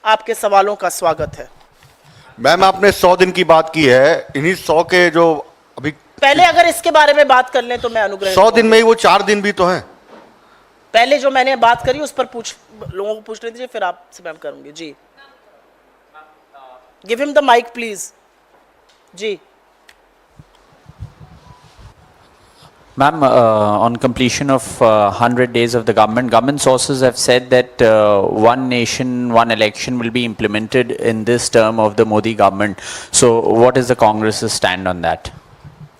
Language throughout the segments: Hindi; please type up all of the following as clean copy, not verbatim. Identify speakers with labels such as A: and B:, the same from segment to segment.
A: आपके सवालों का स्वागत है।
B: मैम, आपने 100 दिन की बात की है, इन्हीं 100 के जो अभी
A: पहले अगर इसके बारे में बात कर लें तो मैं अनुग्रह
B: 100 दिन में ही वो 4 दिन भी तो हैं।
A: पहले जो मैंने बात करी उस पर लोगों को पूछ दीजिए, फिर आपसे मैं करूंगी। जी, give him the mic please. जी
C: Ma'am, on completion of 100 days of the government sources have said that one nation, one election will be implemented in this term of the Modi government. So what is the Congress's stand on that?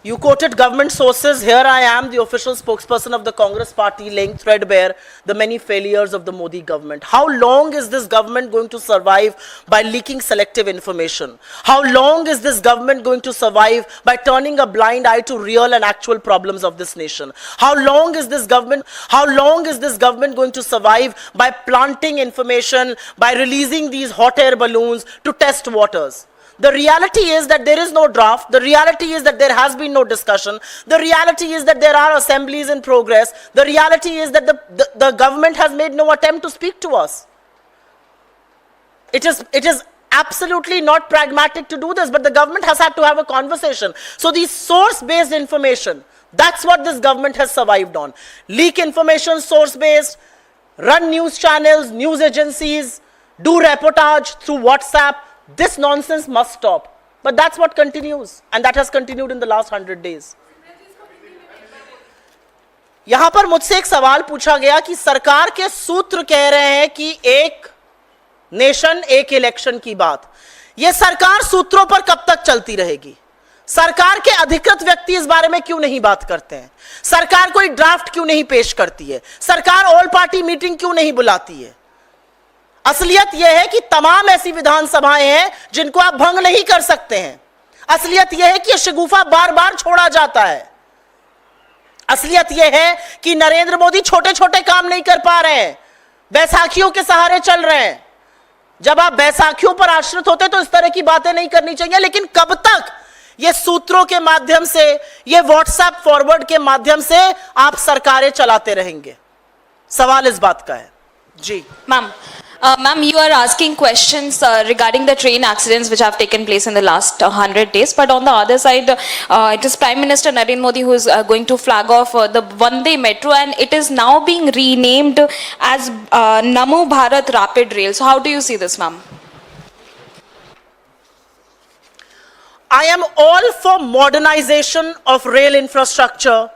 A: You quoted government sources. Here I am, the official spokesperson of the Congress party, laying threadbare the many failures of the Modi government. How long is this government going to survive by leaking selective information? How long is this government going to survive by turning a blind eye to real and actual problems of this nation? How long is this government going to survive by planting information, by releasing these hot air balloons to test waters? The reality is that there is no draft. The reality is that there has been no discussion. The reality is that there are assemblies in progress. The reality is that the government has made no attempt to speak to us. It is absolutely not pragmatic to do this, but the government has had to have a conversation. So these source-based information, that's what this government has survived on. Leak information, source-based, run news channels, news agencies, do reportage through WhatsApp. This nonsense must stop. But that's what continues, and that has continued in the last 100 days. यहां पर मुझसे एक सवाल पूछा गया कि सरकार के सूत्र कह रहे हैं कि एक नेशन एक इलेक्शन की बात। यह सरकार सूत्रों पर कब तक चलती रहेगी? सरकार के अधिकृत व्यक्ति इस बारे में क्यों नहीं बात करते हैं? सरकार कोई ड्राफ्ट क्यों नहीं पेश करती है? सरकार ऑल पार्टी मीटिंग क्यों नहीं बुलाती है? असलियत यह है कि तमाम ऐसी विधानसभाएं हैं जिनको आप भंग नहीं कर सकते हैं। असलियत यह है कि शगुफा बार बार छोड़ा जाता है। असलियत यह है कि नरेंद्र मोदी छोटे छोटे काम नहीं कर पा रहे हैं, बैसाखियों के सहारे चल रहे हैं। जब आप बैसाखियों पर आश्रित होते तो इस तरह की बातें नहीं करनी चाहिए, लेकिन कब तक ये सूत्रों के माध्यम से, ये व्हाट्सएप फॉरवर्ड के माध्यम से आप सरकारें चलाते रहेंगे? सवाल इस बात का है। जी
D: ma'am, ma'am, you are asking questions regarding the train accidents which have taken place in the last 100 days. But on the other side, it is Prime Minister Narendra Modi who is going to flag off the Vande Metro, and it is now being renamed as Namo Bharat Rapid Rail. So how do you see this, ma'am?
A: I am all for modernization of rail infrastructure.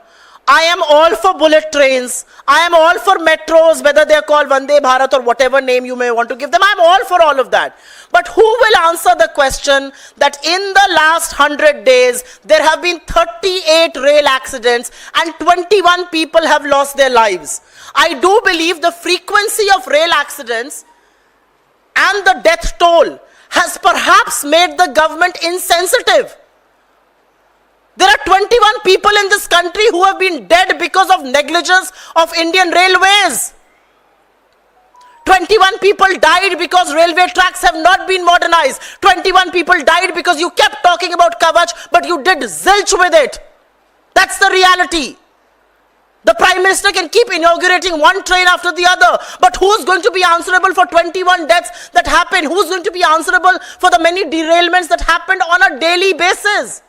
A: I am all for bullet trains. I am all for metros, whether they are called Vande Bharat or whatever name you may want to give them. I am all for all of that. But who will answer the question that in the last 100 days, there have been 38 rail accidents and 21 people have lost their lives? I do believe the frequency of rail accidents and the death toll has perhaps made the government insensitive. There are 21 people in this country who have been dead because of negligence of Indian Railways. 21 people died because railway tracks have not been modernized. 21 people died because you kept talking about Kavach, but you did zilch with it. That's the reality. The Prime Minister can keep inaugurating one train after the other, but who's going to be answerable for 21 deaths that happened? Who's going to be answerable for the many derailments that happened on a daily basis?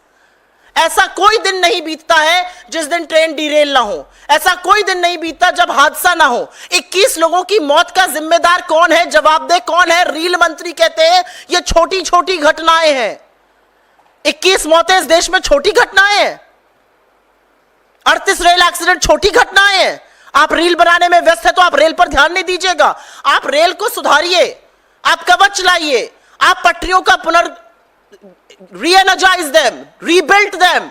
A: ऐसा कोई दिन नहीं बीतता है जिस दिन ट्रेन डिरेल ना हो। ऐसा कोई दिन नहीं बीतता जब हादसा ना हो। 21 लोगों की मौत का जिम्मेदार कौन है? जवाबदेह कौन है? रेल मंत्री कहते हैं ये छोटी छोटी घटनाएं हैं। 21 मौतें इस देश में छोटी घटनाएं हैं? 38 रेल एक्सीडेंट छोटी घटनाएं हैं? आप रेल बनाने में व्यस्त है तो आप रेल पर ध्यान नहीं दीजिएगा। आप रेल को सुधारिए, आप कवच लाइए, आप पटरियों का re-energize them, rebuild them.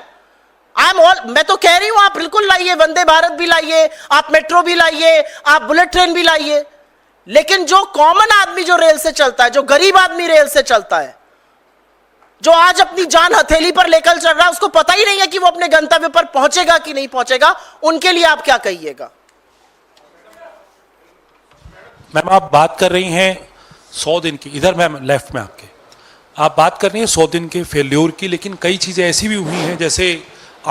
A: मैं तो कह रही हूं आप बिल्कुल लाइए, वंदे भारत भी लाइए, आप मेट्रो भी लाइए, आप बुलेट ट्रेन भी लाइए, लेकिन जो कॉमन आदमी जो रेल से चलता है, जो गरीब आदमी रेल से चलता है, जो आज अपनी जान हथेली पर लेकर चल रहा है, उसको पता ही नहीं है कि वो अपने गंतव्य पर पहुंचेगा कि नहीं पहुंचेगा, उनके लिए आप क्या कहिएगा?
E: मैम, आप बात कर रही हैं 100 दिन की, इधर मैम लेफ्ट में आपके, आप बात कर रही हैं 100 दिन के फेल्योर की, लेकिन कई चीज़ें ऐसी भी हुई हैं, जैसे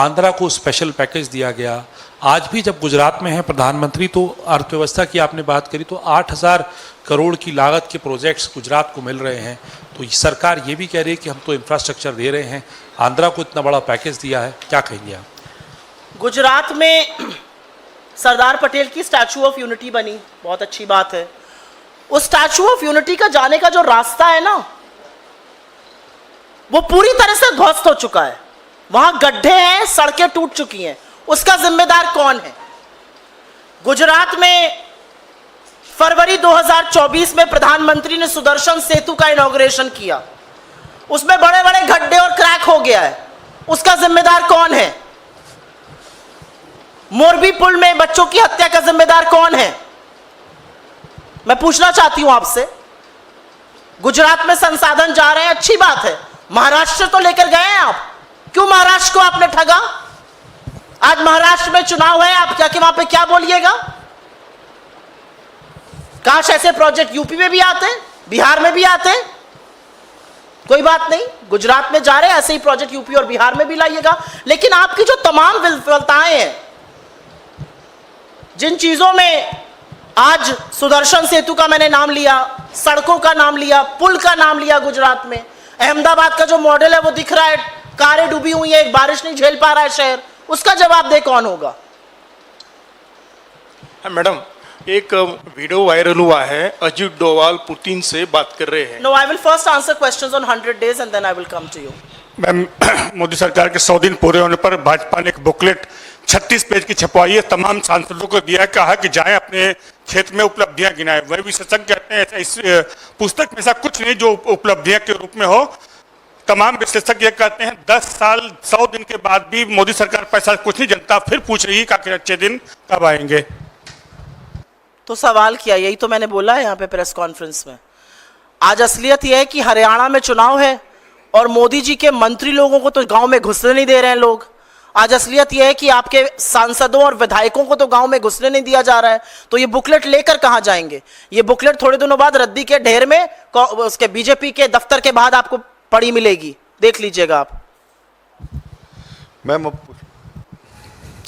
E: आंध्रा को स्पेशल पैकेज दिया गया, आज भी जब गुजरात में है प्रधानमंत्री, तो अर्थव्यवस्था की आपने बात करी, तो 8,000 करोड़ की लागत के प्रोजेक्ट्स गुजरात को मिल रहे हैं। तो सरकार ये भी कह रही है कि हम तो इंफ्रास्ट्रक्चर दे रहे हैं, आंध्रा को इतना बड़ा पैकेज दिया है, क्या कहेंगे आप?
A: गुजरात में सरदार पटेल की स्टैचू ऑफ यूनिटी बनी, बहुत अच्छी बात है। उस स्टैचू ऑफ यूनिटी का जाने का जो रास्ता है ना, वो पूरी तरह से ध्वस्त हो चुका है। वहां गड्ढे हैं, सड़कें टूट चुकी हैं। उसका जिम्मेदार कौन है? गुजरात में फरवरी 2024 में प्रधानमंत्री ने सुदर्शन सेतु का इनॉग्रेशन किया, उसमें बड़े बड़े गड्ढे और क्रैक हो गया है। उसका जिम्मेदार कौन है? मोरबी पुल में बच्चों की हत्या का जिम्मेदार कौन है? मैं पूछना चाहती हूं आपसे। गुजरात में संसाधन जा रहे हैं, अच्छी बात है। महाराष्ट्र तो लेकर गए हैं आप, क्यों महाराष्ट्र को आपने ठगा? आज महाराष्ट्र में चुनाव है, आप क्या कि वहां पे क्या बोलिएगा? काश ऐसे प्रोजेक्ट यूपी में भी आते, बिहार में भी आते। कोई बात नहीं, गुजरात में जा रहे हैं, ऐसे ही प्रोजेक्ट यूपी और बिहार में भी लाइएगा। लेकिन आपकी जो तमाम विफलताएं हैं, जिन चीजों में आज सुदर्शन सेतु का मैंने नाम लिया, सड़कों का नाम लिया, पुल का नाम लिया, गुजरात में अहमदाबाद का जो मॉडल है वो दिख रहा है, कारें डूबी हुई है, बारिश नहीं झेल पा रहा है शहर, उसका जवाब दे कौन होगा?
F: मैडम, एक वीडियो वायरल हुआ है, अजीत डोवाल पुतिन से बात कर रहे हैं।
A: No, I will first answer questions on 100 days and then I will come to you.
G: Ma'am, Modi सरकार के 100 दिन पूरे होने पर भाजपा ने एक बुकलेट 36 पेज की छपवाई है, तमाम सांसदों को दिया है, कहा कि जाएं अपने क्षेत्र में उपलब्धियां गिनाएं। वह विशेषज्ञ कहते हैं इस पुस्तक में ऐसा कुछ नहीं जो उपलब्धियां के रूप में हो। तमाम विशेषज्ञ ये कहते हैं 10 साल 100 दिन के बाद भी मोदी सरकार पैसा कुछ नहीं, जनता फिर पूछ रही है कि अच्छे दिन कब आएंगे।
A: तो सवाल किया, यही तो मैंने बोला है यहाँ पे प्रेस कॉन्फ्रेंस में। आज असलियत यह है कि हरियाणा में चुनाव है और मोदी जी के मंत्री लोगों को तो गांव में घुसने नहीं दे रहे हैं लोग। आज असलियत यह है कि आपके सांसदों और विधायकों को तो गांव में घुसने नहीं दिया जा रहा है। तो ये बुकलेट लेकर कहां जाएंगे? ये बुकलेट थोड़े दिनों बाद रद्दी के ढेर में उसके बीजेपी के दफ्तर के बाद आपको पड़ी मिलेगी, देख लीजिएगा आप।
B: Ma'am,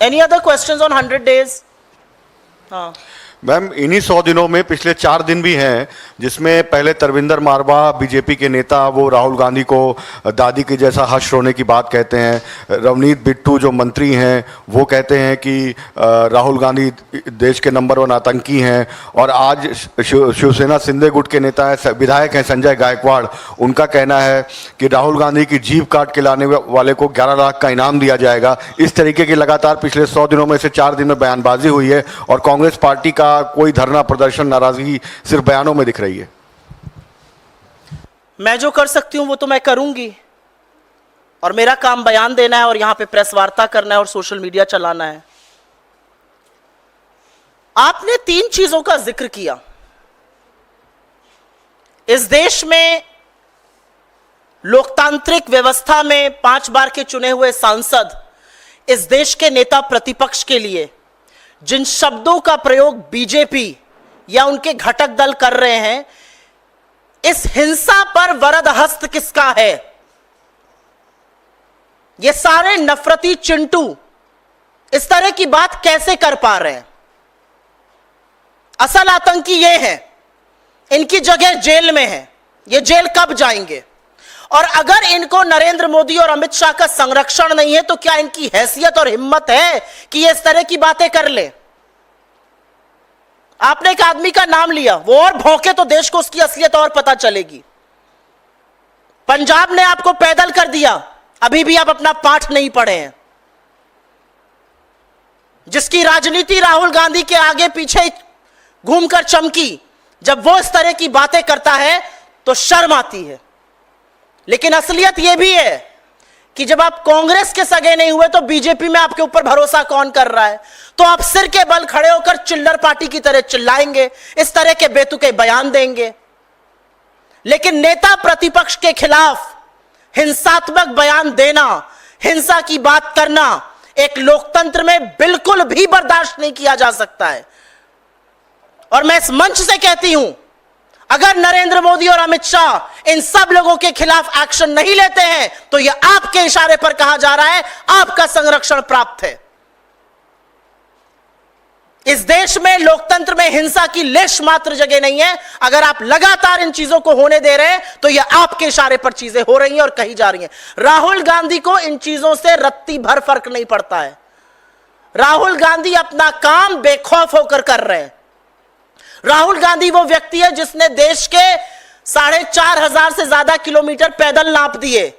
A: any other questions on 100 days? हाँ
B: मैम, इन्हीं 100 दिनों में पिछले 4 दिन भी हैं जिसमें पहले तरविंदर मारवा बीजेपी के नेता वो राहुल गांधी को दादी के जैसा हर्ष रोने की बात कहते हैं। रवनीत बिट्टू जो मंत्री हैं वो कहते हैं कि राहुल गांधी देश के नंबर 1 आतंकी हैं। और आज शिवसेना सिंधे गुट के नेता है, विधायक हैं संजय गायकवाड़, उनका कहना है कि राहुल गांधी की जीभ काट के लाने वाले को 11 लाख का इनाम दिया जाएगा। इस तरीके की लगातार पिछले 100 दिनों में से 4 दिन में बयानबाजी हुई है और कांग्रेस पार्टी का कोई धरना प्रदर्शन, नाराजगी सिर्फ बयानों में दिख रही है।
A: मैं जो कर सकती हूं वो तो मैं करूंगी, और मेरा काम बयान देना है और यहां पे प्रेस वार्ता करना है और सोशल मीडिया चलाना है। आपने 3 चीजों का जिक्र किया। इस देश में लोकतांत्रिक व्यवस्था में 5 बार के चुने हुए सांसद इस देश के नेता प्रतिपक्ष के लिए जिन शब्दों का प्रयोग बीजेपी या उनके घटक दल कर रहे हैं, इस हिंसा पर वरद हस्त किसका है? ये सारे नफरती चिंटू इस तरह की बात कैसे कर पा रहे हैं? असल आतंकी ये है, इनकी जगह जेल में है। ये जेल कब जाएंगे? और अगर इनको नरेंद्र मोदी और अमित शाह का संरक्षण नहीं है तो क्या इनकी हैसियत और हिम्मत है कि ये इस तरह की बातें कर ले? आपने एक आदमी का नाम लिया, वो और भौंके तो देश को उसकी असलियत और पता चलेगी। पंजाब ने आपको पैदल कर दिया, अभी भी आप अपना पाठ नहीं पढ़े हैं। जिसकी राजनीति राहुल गांधी के आगे पीछे घूमकर चमकी, जब वो इस तरह की बातें करता है तो शर्म आती है। लेकिन असलियत यह भी है कि जब आप कांग्रेस के सगे नहीं हुए तो बीजेपी में आपके ऊपर भरोसा कौन कर रहा है? तो आप सिर के बल खड़े होकर चिल्लर पार्टी की तरह चिल्लाएंगे, इस तरह के बेतुके बयान देंगे। लेकिन नेता प्रतिपक्ष के खिलाफ हिंसात्मक बयान देना, हिंसा की बात करना एक लोकतंत्र में बिल्कुल भी बर्दाश्त नहीं किया जा सकता है। और मैं इस मंच से कहती हूं, अगर नरेंद्र मोदी और अमित शाह इन सब लोगों के खिलाफ एक्शन नहीं लेते हैं तो यह आपके इशारे पर कहा जा रहा है आपका संरक्षण प्राप्त है। इस देश में लोकतंत्र में हिंसा की लेश मात्र जगह नहीं है। अगर आप लगातार इन चीजों को होने दे रहे हैं तो यह आपके इशारे पर चीजें हो रही हैं और कही जा रही हैं। राहुल गांधी को इन चीजों से रत्ती भर फर्क नहीं पड़ता है। राहुल गांधी अपना काम बेखौफ होकर कर रहे हैं। राहुल गांधी वो व्यक्ति है जिसने देश के 4,500 से ज्यादा किलोमीटर पैदल नाप दिए,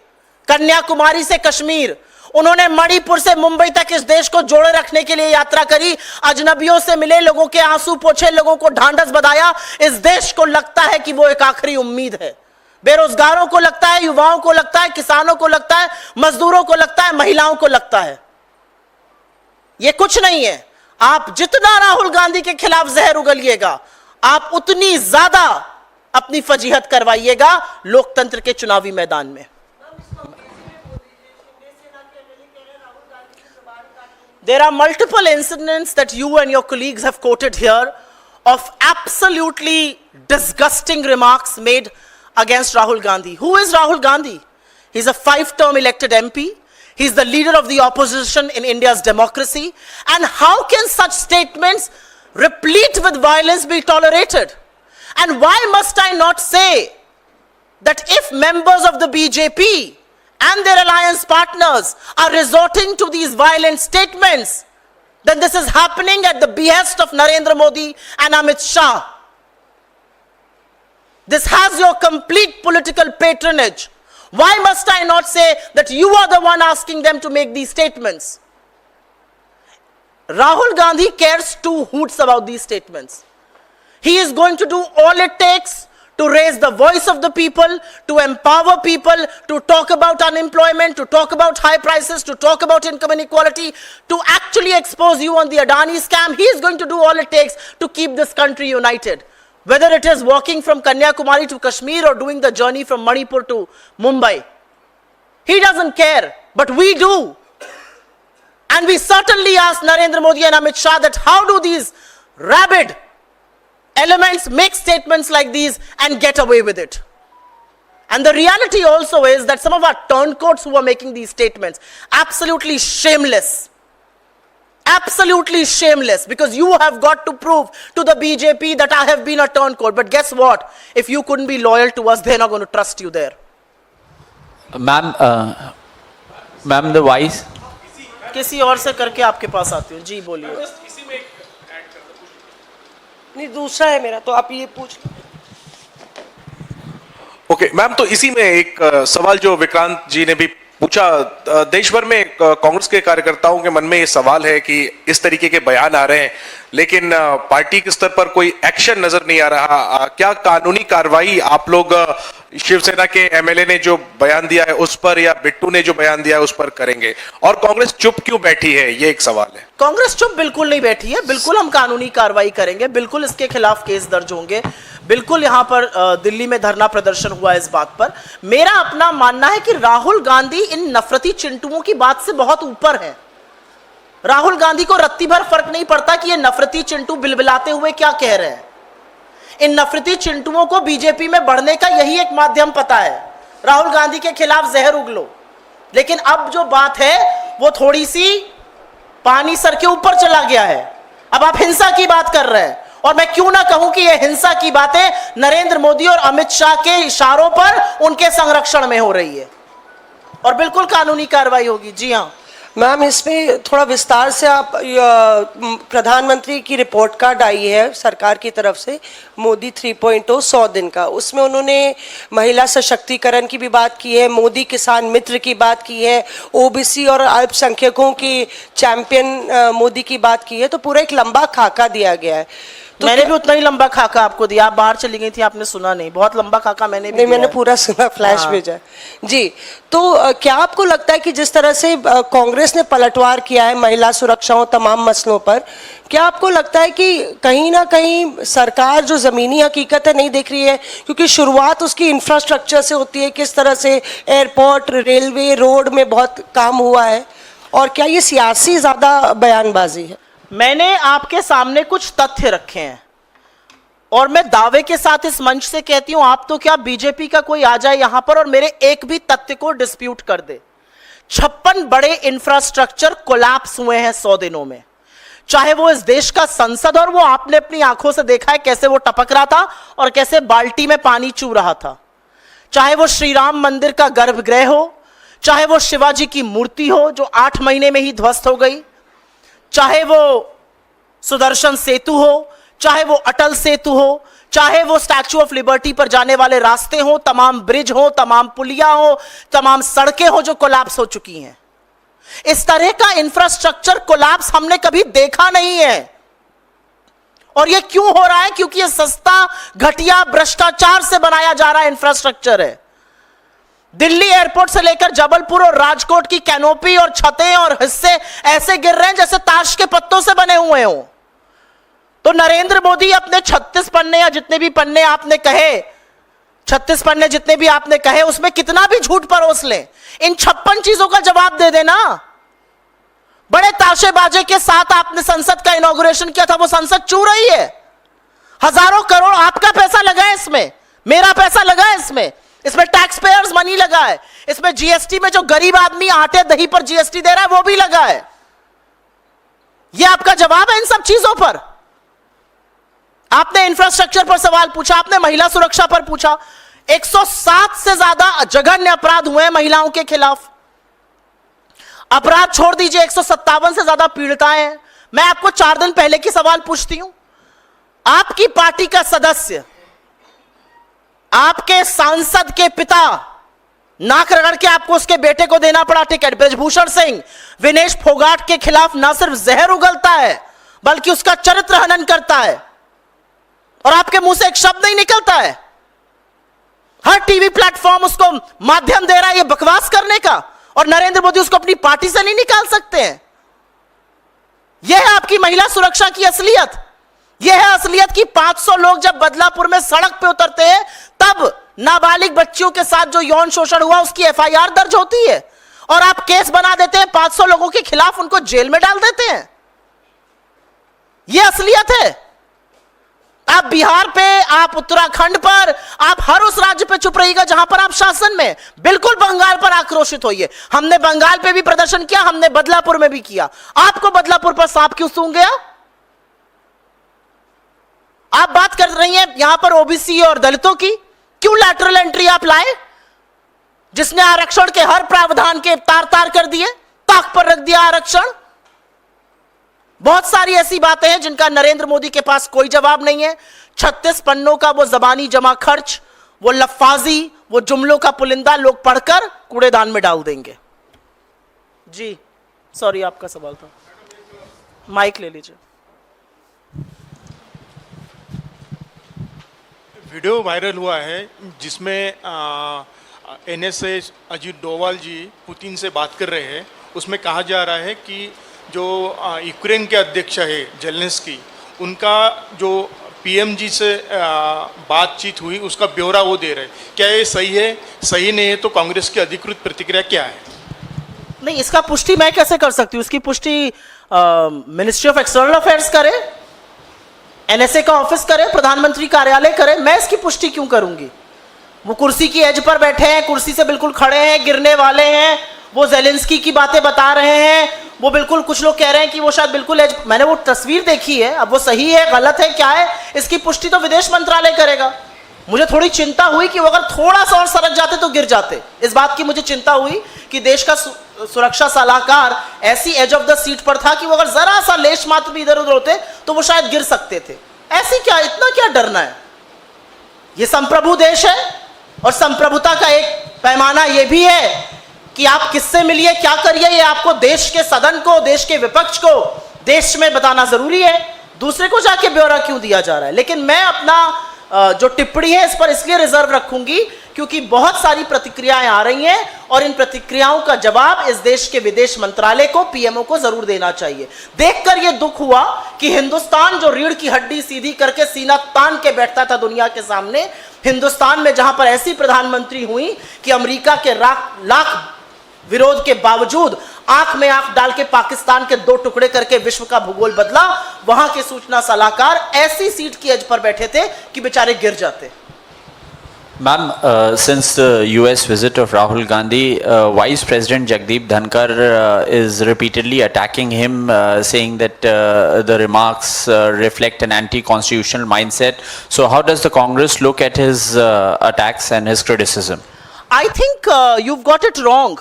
A: कन्याकुमारी से कश्मीर। उन्होंने मणिपुर से मुंबई तक इस देश को जोड़े रखने के लिए यात्रा करी, अजनबियों से मिले, लोगों के आंसू पोंछे, लोगों को ढांढस बधाया। इस देश को लगता है कि वो एक आखिरी उम्मीद है। बेरोजगारों को लगता है, युवाओं को लगता है, किसानों को लगता है, मजदूरों को लगता है, महिलाओं को लगता है। ये कुछ नहीं है। आप जितना राहुल गांधी के खिलाफ जहर उगलिएगा, आप उतनी ज्यादा अपनी फजीहत करवाइएगा लोकतंत्र के चुनावी मैदान में। There are multiple incidents that you and your colleagues have quoted here of absolutely disgusting remarks made against Rahul Gandhi. Who is Rahul Gandhi? He's a 5-term elected MP. He's the leader of the opposition in India's democracy. And how can such statements replete with violence be tolerated? And why must I not say that if members of the BJP and their alliance partners are resorting to these violent statements, then this is happening at the behest of Narendra Modi and Amit Shah. This has your complete political patronage. Why must I not say that you are the one asking them to make these statements? Rahul Gandhi cares 2 hoots about these statements. He is going to do all it takes to raise the voice of the people, to empower people, to talk about unemployment, to talk about high prices, to talk about income inequality, to actually expose you on the Adani scam. He is going to do all it takes to keep this country united. Whether it is walking from Kanyakumari to Kashmir or doing the journey from Manipur to Mumbai. He doesn't care, but we do. And we certainly ask Narendra Modi and Amit Shah that how do these rabid elements make statements like these and get away with it? And the reality also is that some of our turncoats who are making these statements, absolutely shameless, because you have got to prove to the BJP that I have been a turncoat. But guess what? If you couldn't be loyal to us, they're not going to trust you there.
C: Ma'am, the vice.
A: किसी और से करके आपके पास आती हूँ। जी बोलिए।
H: नहीं, दूसरा है मेरा, तो आप ये पूछ लो।
I: ओके मैम, तो इसी में एक सवाल जो विक्रांत जी ने भी पूछा, देश भर में कांग्रेस के कार्यकर्ताओं के मन में ये सवाल है कि इस तरीके के बयान आ रहे हैं लेकिन पार्टी के स्तर पर कोई एक्शन नजर नहीं आ रहा। क्या कानूनी कार्रवाई आप लोग शिवसेना के एमएलए ने जो बयान दिया है उस पर या बिट्टू ने जो बयान दिया है उस पर करेंगे? और कांग्रेस चुप क्यों बैठी है, ये एक सवाल है।
A: कांग्रेस चुप बिल्कुल नहीं बैठी है। बिल्कुल हम कानूनी कार्रवाई करेंगे, बिल्कुल इसके खिलाफ केस दर्ज होंगे, बिल्कुल यहां पर दिल्ली में धरना प्रदर्शन हुआ इस बात पर। मेरा अपना मानना है कि राहुल गांधी इन नफरती चिंटुओं की बात से बहुत ऊपर है। राहुल गांधी को रत्ती भर फर्क नहीं पड़ता कि ये नफरती चिंटू बिलबिलाते हुए क्या कह रहे हैं। इन नफरती चिंटुओं को बीजेपी में बढ़ने का यही एक माध्यम पता है, राहुल गांधी के खिलाफ जहर उगलो। लेकिन अब जो बात है वो थोड़ी सी पानी सर के ऊपर चला गया है। अब आप हिंसा की बात कर रहे हैं और मैं क्यों ना कहूं कि ये हिंसा की बातें नरेंद्र मोदी और अमित शाह के इशारों पर उनके संरक्षण में हो रही है और बिल्कुल कानूनी कार्रवाई होगी। जी हाँ
H: मैम, इसमें थोड़ा विस्तार से आप प्रधानमंत्री की रिपोर्ट कार्ड आई है सरकार की तरफ से, मोदी 3.0 100 दिन का। उसमें उन्होंने महिला सशक्तिकरण की भी बात की है, मोदी किसान मित्र की बात की है, ओबीसी और अल्पसंख्यकों की चैंपियन मोदी की बात की है। तो पूरा एक लंबा खाका दिया गया है। तो
A: मैंने भी उतना ही लंबा खाका आपको दिया, आप बाहर चली गई थी, आपने सुना नहीं। बहुत लंबा खाका मैंने भी
H: नहीं, मैंने
A: दिया
H: पूरा सुना, फ्लैश भेजा जी। तो क्या आपको लगता है कि जिस तरह से कांग्रेस ने पलटवार किया है महिला सुरक्षा और तमाम मसलों पर, क्या आपको लगता है कि कहीं ना कहीं सरकार जो ज़मीनी हकीकत है नहीं देख रही है? क्योंकि शुरुआत उसकी इंफ्रास्ट्रक्चर से होती है, किस तरह से एयरपोर्ट, रेलवे, रोड में बहुत काम हुआ है, और क्या ये सियासी ज़्यादा बयानबाजी है?
A: मैंने आपके सामने कुछ तथ्य रखे हैं और मैं दावे के साथ इस मंच से कहती हूं, आप तो क्या बीजेपी का कोई आ जाए यहां पर और मेरे एक भी तथ्य को डिस्प्यूट कर दे। 56 बड़े इंफ्रास्ट्रक्चर कोलैप्स हुए हैं 100 दिनों में। चाहे वो इस देश का संसद, और वो आपने अपनी आंखों से देखा है कैसे वो टपक रहा था और कैसे बाल्टी में पानी चू रहा था, चाहे वो श्री राम मंदिर का गर्भगृह हो, चाहे वो शिवाजी की मूर्ति हो जो 8 महीने में ही ध्वस्त हो गई, चाहे वो सुदर्शन सेतु हो, चाहे वो अटल सेतु हो, चाहे वो स्टैच्यू ऑफ लिबर्टी पर जाने वाले रास्ते हो, तमाम ब्रिज हो, तमाम पुलिया हो, तमाम सड़कें हो जो कोलैप्स हो चुकी हैं। इस तरह का इंफ्रास्ट्रक्चर कोलैप्स हमने कभी देखा नहीं है। और यह क्यों हो रहा है? क्योंकि यह सस्ता, घटिया, भ्रष्टाचार से बनाया जा रहा इंफ्रास्ट्रक्चर है। दिल्ली एयरपोर्ट से लेकर जबलपुर और राजकोट की कैनोपी और छतें और हिस्से ऐसे गिर रहे हैं जैसे ताश के पत्तों से बने हुए हों। तो नरेंद्र मोदी अपने 36 पन्ने या जितने भी पन्ने आपने कहे, 36 पन्ने जितने भी आपने कहे, उसमें कितना भी झूठ परोस लें, इन 56 चीजों का जवाब दे देना। बड़े ताशे बाजे के साथ आपने संसद का इनॉग्रेशन किया था, वो संसद चू रही है। हजारों करोड़ आपका पैसा लगा है इसमें, मेरा पैसा लगा है इसमें टैक्स पेयर्स मनी लगा है, इसमें जीएसटी में जो गरीब आदमी आटे दही पर जीएसटी दे रहा है वो भी लगा है। यह आपका जवाब है इन सब चीजों पर। आपने इंफ्रास्ट्रक्चर पर सवाल पूछा, आपने महिला सुरक्षा पर पूछा। 107 से ज्यादा जघन्य अपराध हुए हैं महिलाओं के खिलाफ। अपराध छोड़ दीजिए, 157 से ज्यादा पीड़िताएं हैं। मैं आपको 4 दिन पहले की सवाल पूछती हूं, आपकी पार्टी का सदस्य, आपके सांसद के पिता, नाक रगड़ के आपको उसके बेटे को देना पड़ा टिकट। ब्रजभूषण सिंह विनेश फोगाट के खिलाफ ना सिर्फ जहर उगलता है बल्कि उसका चरित्र हनन करता है, और आपके मुंह से एक शब्द नहीं निकलता है। हर टीवी प्लेटफॉर्म उसको माध्यम दे रहा है ये बकवास करने का, और नरेंद्र मोदी उसको अपनी पार्टी से नहीं निकाल सकते हैं। यह है आपकी महिला सुरक्षा की असलियत। यह है असलियत कि 500 लोग जब बदलापुर में सड़क पे उतरते हैं तब नाबालिग बच्चियों के साथ जो यौन शोषण हुआ उसकी एफआईआर दर्ज होती है, और आप केस बना देते हैं 500 लोगों के खिलाफ, उनको जेल में डाल देते हैं। यह असलियत है। आप बिहार पे, आप उत्तराखंड पर, आप हर उस राज्य पे चुप रहिएगा जहां पर आप शासन में। बिल्कुल बंगाल पर आक्रोशित होइए। हमने बंगाल पे भी प्रदर्शन किया, हमने बदलापुर में भी किया। आपको बदलापुर पर सांप क्यों सूंघ गया? आप बात कर रही हैं यहां पर ओबीसी और दलितों की, क्यों लैटरल एंट्री आप लाए, जिसने आरक्षण के हर प्रावधान के तार तार कर दिए, ताक पर रख दिया आरक्षण। बहुत सारी ऐसी बातें हैं जिनका नरेंद्र मोदी के पास कोई जवाब नहीं है। 36 पन्नों का वो जबानी जमा खर्च, वो लफ्फाजी, वो जुमलों का पुलिंदा लोग पढ़कर कूड़ेदान में डाल देंगे। जी सॉरी, आपका सवाल था, माइक ले लीजिए।
F: वीडियो वायरल हुआ है जिसमें एनएसए अजीत डोवाल जी पुतिन से बात कर रहे हैं। उसमें कहा जा रहा है कि जो यूक्रेन के अध्यक्ष है जेलेंस्की, उनका जो पीएमजी से बातचीत हुई उसका ब्यौरा वो दे रहे हैं। क्या ये सही है? सही नहीं है तो कांग्रेस की अधिकृत प्रतिक्रिया क्या है?
A: नहीं, इसका पुष्टि मैं कैसे कर सकती हूँ? इसकी पुष्टि मिनिस्ट्री ऑफ एक्सटर्नल अफेयर्स करे, एनएसए का ऑफिस करे, प्रधानमंत्री कार्यालय करे। मैं इसकी पुष्टि क्यों करूंगी? वो कुर्सी की एज पर बैठे हैं, कुर्सी से बिल्कुल खड़े हैं, गिरने वाले हैं, वो जेलेंस्की की बातें बता रहे हैं। वो बिल्कुल, कुछ लोग कह रहे हैं कि वो शायद बिल्कुल एज, मैंने वो तस्वीर देखी है, अब वो सही है गलत है क्या है इसकी पुष्टि तो विदेश मंत्रालय करेगा। मुझे थोड़ी चिंता हुई कि वो अगर थोड़ा सा और सरक जाते तो गिर जाते। इस बात की मुझे चिंता हुई कि देश का सुरक्षा सलाहकार ऐसी एज ऑफ द सीट पर था कि वो अगर जरा सा लेश मात्र भी इधर उधर होते तो वो शायद गिर सकते थे। ऐसी क्या, इतना क्या डरना है? ये संप्रभु देश है, और संप्रभुता का एक पैमाना ये भी है कि आप किससे मिलिए, क्या करिए, ये आपको देश के सदन को, देश के विपक्ष को देश में बताना जरूरी है। दूसरे को जाके ब्यौरा क्यों दिया जा रहा है? लेकिन मैं अपना जो टिप्पणी है इस पर इसलिए रिजर्व रखूंगी क्योंकि बहुत सारी प्रतिक्रियाएं आ रही हैं, और इन प्रतिक्रियाओं का जवाब इस देश के विदेश मंत्रालय को, पीएमओ को जरूर देना चाहिए। देखकर यह दुख हुआ कि हिंदुस्तान जो रीढ़ की हड्डी सीधी करके सीना तान के बैठता था दुनिया के सामने, हिंदुस्तान में जहां पर ऐसी प्रधानमंत्री हुई कि अमेरिका के लाख विरोध के बावजूद आंख में आंख डाल के पाकिस्तान के 2 टुकड़े करके विश्व का भूगोल बदला, वहां के सूचना सलाहकार ऐसी सीट की एज पर बैठे थे कि बेचारे गिर जाते।
C: Ma'am, since the US visit of Rahul Gandhi, Vice President Jagdeep Dhankar is repeatedly attacking him, saying that the remarks reflect an anti-constitutional mindset. So how does the Congress look at his attacks and his criticism?
A: I think you've got it wrong.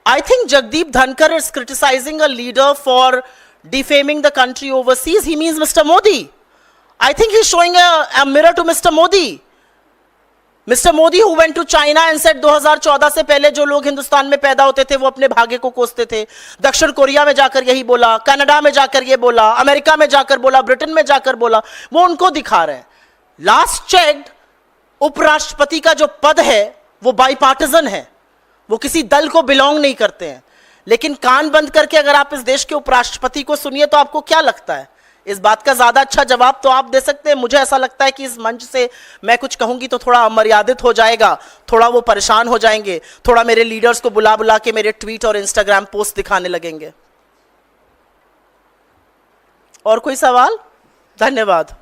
A: I think Jagdeep Dhankar is criticizing a leader for defaming the country overseas. He means Mr. Modi. I think he's showing a mirror to Mr. Modi. Mr. Modi who went to China and said 2014 से पहले जो लोग हिंदुस्तान में पैदा होते थे वो अपने भाग्य को कोसते थे। दक्षिण कोरिया में जाकर यही बोला, कनाडा में जाकर ये बोला, अमेरिका में जाकर बोला, ब्रिटेन में जाकर बोला, वो उनको दिखा रहे हैं। लास्ट चेक्ड उपराष्ट्रपति का जो पद है वो बाईपार्टिजन है, वो किसी दल को बिलोंग नहीं करते हैं। लेकिन कान बंद करके अगर आप इस देश के उपराष्ट्रपति को सुनिए तो आपको क्या लगता है? इस बात का ज्यादा अच्छा जवाब तो आप दे सकते हैं। मुझे ऐसा लगता है कि इस मंच से मैं कुछ कहूंगी तो थोड़ा अमर्यादित हो जाएगा, थोड़ा वो परेशान हो जाएंगे, थोड़ा मेरे लीडर्स को बुला बुला के मेरे ट्वीट और इंस्टाग्राम पोस्ट दिखाने लगेंगे। और कोई सवाल? धन्यवाद।